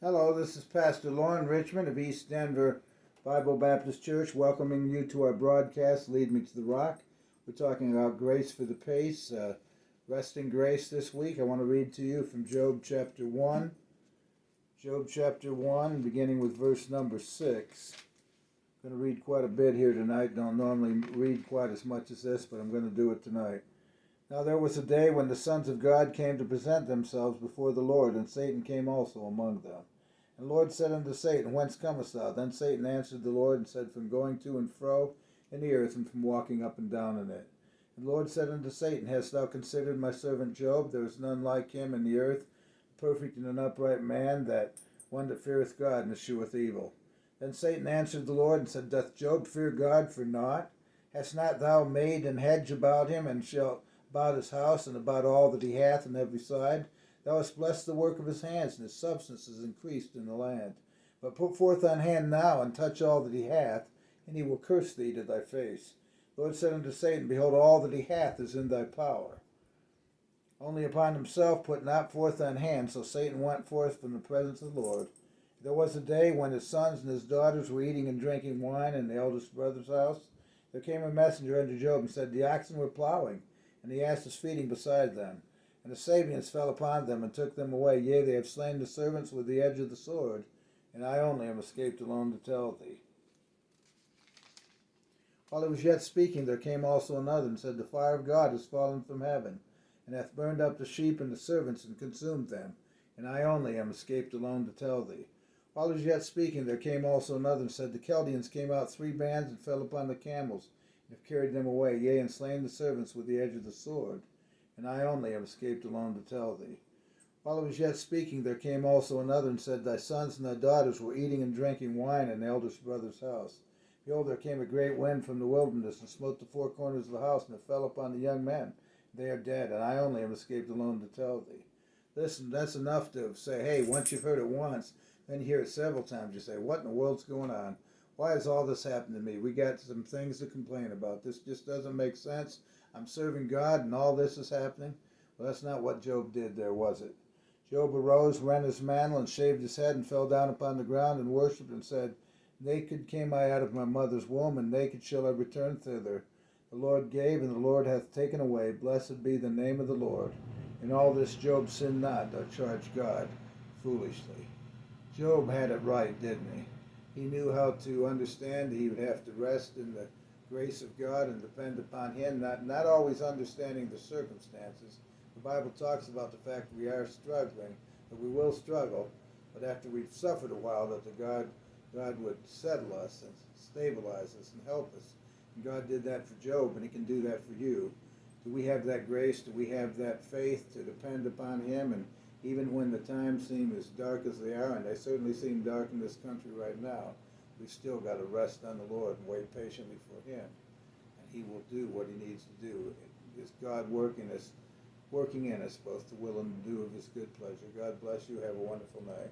Hello, this is Pastor Lauren Richmond of East Denver Bible Baptist Church, welcoming you to our broadcast, Lead Me to the Rock. We're talking about grace for the pace, resting grace this week. I want to read to you from Job chapter 1. Job chapter 1, beginning with verse number 6. I'm going to read quite a bit here tonight. Don't normally read quite as much as this, but I'm going to do it tonight. Now there was a day when the sons of God came to present themselves before the Lord, and Satan came also among them. And the Lord said unto Satan, Whence comest thou? Then Satan answered the Lord and said, From going to and fro in the earth, and from walking up and down in it. And the Lord said unto Satan, Hast thou considered my servant Job? There is none like him in the earth, perfect and an upright man, that one that feareth God and escheweth evil. Then Satan answered the Lord and said, Doth Job fear God for naught? Hast not thou made an hedge about him, and shalt about his house, and about all that he hath on every side? Thou hast blessed the work of his hands, and his substance is increased in the land. But put forth thine hand now, and touch all that he hath, and he will curse thee to thy face. The Lord said unto Satan, Behold, all that he hath is in thy power. Only upon himself put not forth thine hand. So Satan went forth from the presence of the Lord. There was a day when his sons and his daughters were eating and drinking wine in the eldest brother's house. There came a messenger unto Job and said, The oxen were plowing, and the ass is feeding beside them. And the Sabeans fell upon them and took them away. Yea, they have slain the servants with the edge of the sword, and I only am escaped alone to tell thee. While he was yet speaking, there came also another, and said, The fire of God is fallen from heaven, and hath burned up the sheep and the servants, and consumed them, and I only am escaped alone to tell thee. While he was yet speaking, there came also another, and said, The Chaldeans came out 3 bands, and fell upon the camels, and have carried them away, yea, and slain the servants with the edge of the sword, and I only have escaped alone to tell thee. While he was yet speaking, there came also another, and said, Thy sons and thy daughters were eating and drinking wine in the eldest brother's house. Behold, there came a great wind from the wilderness, and smote the 4 corners of the house, and it fell upon the young men. They are dead, and I only have escaped alone to tell thee. Listen, that's enough to say, hey, once you've heard it once, then you hear it several times, you say, what in the world's going on? Why has all this happened to me? We got some things to complain about. This just doesn't make sense. I'm serving God and all this is happening. Well, that's not what Job did there, was it? Job arose, rent his mantle, and shaved his head, and fell down upon the ground, and worshipped, and said, Naked came I out of my mother's womb, and naked shall I return thither. The Lord gave, and the Lord hath taken away. Blessed be the name of the Lord. In all this Job sinned not, nor charged God foolishly. Job had it right, didn't he? He knew how to understand he would have to rest in the grace of God and depend upon him, not always understanding the circumstances. The Bible talks about the fact that we are struggling, that we will struggle, but after we've suffered a while, that God would settle us and stabilize us and help us. And God did that for Job, and he can do that for you. Do we have that grace? Do we have that faith to depend upon him? And even when the times seem as dark as they are, and they certainly seem dark in this country right now, we still got to rest on the Lord and wait patiently for him. And he will do what he needs to do. It is God working in us, both to will and to do of his good pleasure. God bless you. Have a wonderful night.